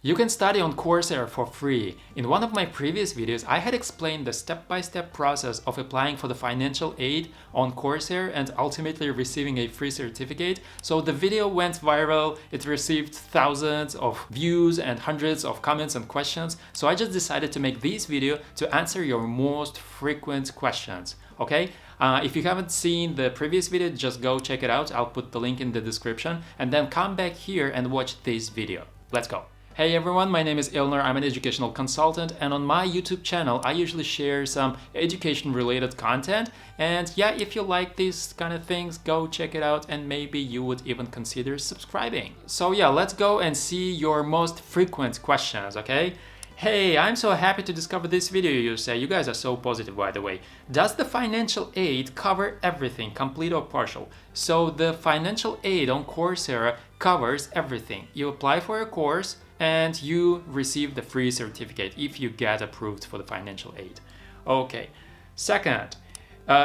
You can study on Coursera for free. In one of my previous videos, I had explained the step-by-step process of applying for the financial aid on Coursera and ultimately receiving a free certificate. So the video went viral, it received thousands of views and hundreds of comments and questions. So I just decided to make this video to answer your most frequent questions, okay? If you haven't seen the previous video, just go check it out. I'll put the link in the description and then come back here and watch this video. Let's go. Hey everyone, my name is Ilnur, I'm an educational consultant, and on my YouTube channel I usually share some education related content, and yeah, if you like these kind of things, go check it out and maybe you would even consider subscribing. So yeah, let's go and see your most frequent questions, okay? Hey, I'm so happy to discover this video, you say. You guys are so positive, by the way. Does the financial aid cover everything, complete or partial? So the financial aid on Coursera covers everything. You apply for a course and you receive the free certificate if you get approved for the financial aid. Okay. Second,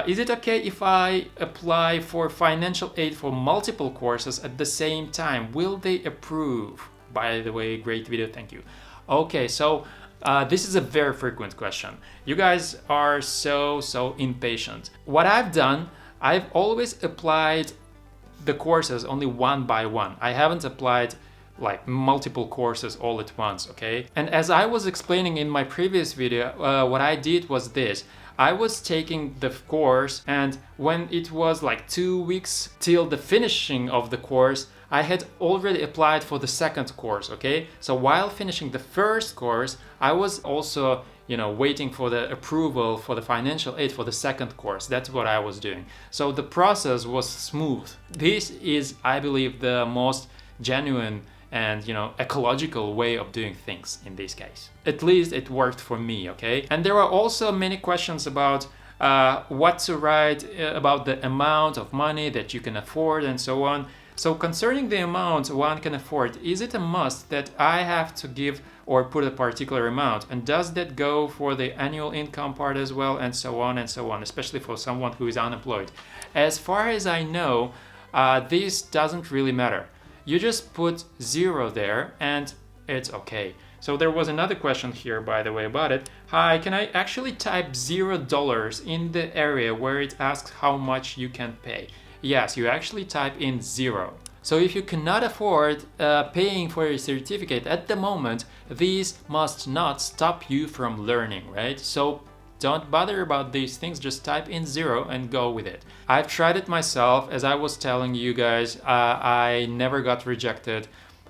is it okay if I apply for financial aid for multiple courses at the same time? Will they approve? By the way, great video, thank you. Okay, so this is a very frequent question. You guys are so impatient. What I've done, I've always applied the courses only one by one. I haven't applied like multiple courses all at once, okay? And as I was explaining in my previous video, what I did was this. I was taking the course, and when it was like 2 weeks till the finishing of the course, I had already applied for the second course, okay? So while finishing the first course, I was also, waiting for the approval for the financial aid for the second course. That's what I was doing. So the process was smooth. This is, I believe, the most genuine and ecological way of doing things in this case. At least it worked for me, okay? And there are also many questions about what to write about the amount of money that you can afford and so on. So concerning the amount one can afford, is it a must that I have to give or put a particular amount? And does that go for the annual income part as well, and so on, especially for someone who is unemployed? As far as I know, this doesn't really matter. You just put 0 there and it's okay. So there was another question here, by the way, about it. Hi, can I actually type $0 in the area where it asks how much you can pay? Yes, you actually type in 0. So if you cannot afford paying for a certificate at the moment, these must not stop you from learning, right? So don't bother about these things, just type in 0 and go with it. I've tried it myself, as I was telling you guys, I never got rejected.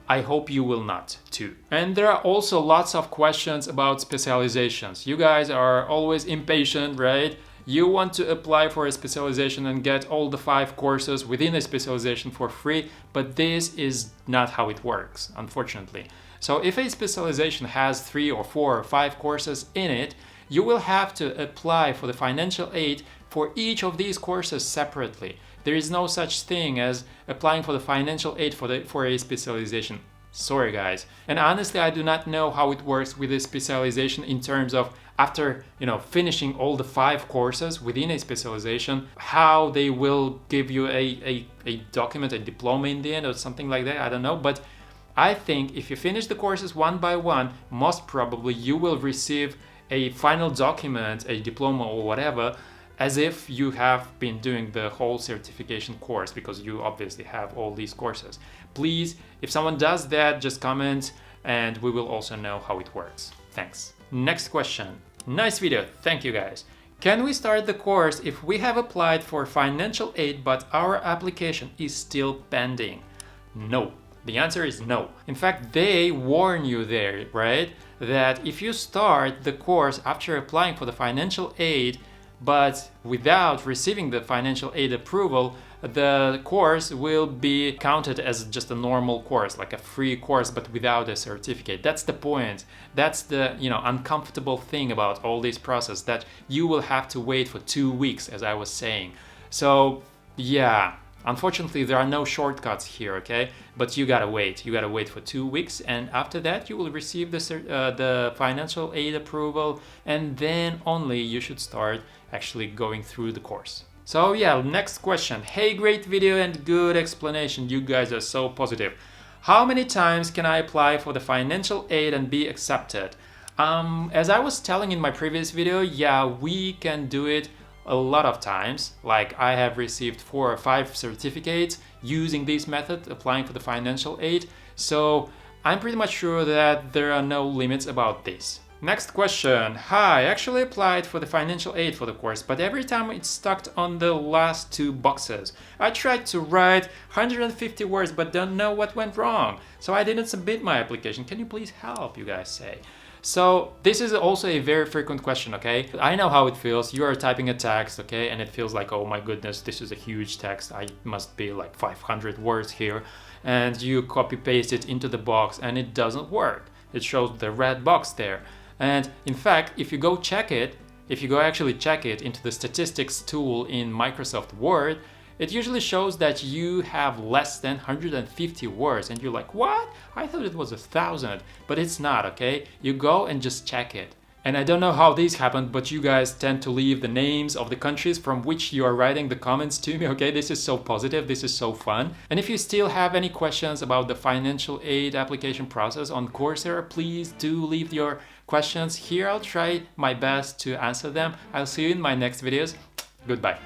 I hope you will not too. And there are also lots of questions about specializations. You guys are always impatient, right? You want to apply for a specialization and get all the 5 courses within a specialization for free, but this is not how it works, unfortunately. So if a specialization has 3 or 4 or 5 courses in it, you will have to apply for the financial aid for each of these courses separately. There is no such thing as applying for the financial aid for a specialization. Sorry guys. And honestly, I do not know how it works with a specialization in terms of after finishing all the 5 courses within a specialization, how they will give you a document, a diploma in the end or something like that. I don't know, but I think if you finish the courses one by one, most probably you will receive a final document, a diploma or whatever, as if you have been doing the whole certification course, because you obviously have all these courses. Please, if someone does that, just comment and we will also know how it works. Thanks. Next question. Nice video. Thank you guys. Can we start the course if we have applied for financial aid but our application is still pending? No. The answer is no. In fact, they warn you there, right? That if you start the course after applying for the financial aid, but without receiving the financial aid approval, the course will be counted as just a normal course, like a free course, but without a certificate. That's the point. That's the uncomfortable thing about all this process, that you will have to wait for 2 weeks, as I was saying. So yeah. Unfortunately, there are no shortcuts here, okay? But you gotta wait. You gotta wait for 2 weeks, and after that, you will receive the financial aid approval, and then only you should start actually going through the course. So yeah, next question. Hey, great video and good explanation. You guys are so positive. How many times can I apply for the financial aid and be accepted? As I was telling in my previous video, yeah, we can do it a lot of times. Like I have received 4 or 5 certificates using this method, applying for the financial aid. So I'm pretty much sure that there are no limits about this. Next question. Hi, I actually applied for the financial aid for the course, but every time it's stuck on the last 2 boxes. I tried to write 150 words but don't know what went wrong. So I didn't submit my application. Can you please help, you guys say? So this is also a very frequent question, okay? I know how it feels. You are typing a text, okay? And it feels like, oh my goodness, this is a huge text. I must be like 500 words here. And you copy paste it into the box and it doesn't work. It shows the red box there. And in fact, if you go actually check it into the statistics tool in Microsoft Word, it usually shows that you have less than 150 words and you're like, what? I thought it was 1,000, but it's not, okay? You go and just check it. And I don't know how this happened, but you guys tend to leave the names of the countries from which you are writing the comments to me, okay? This is so positive, this is so fun. And if you still have any questions about the financial aid application process on Coursera, please do leave your questions here. I'll try my best to answer them. I'll see you in my next videos. Goodbye.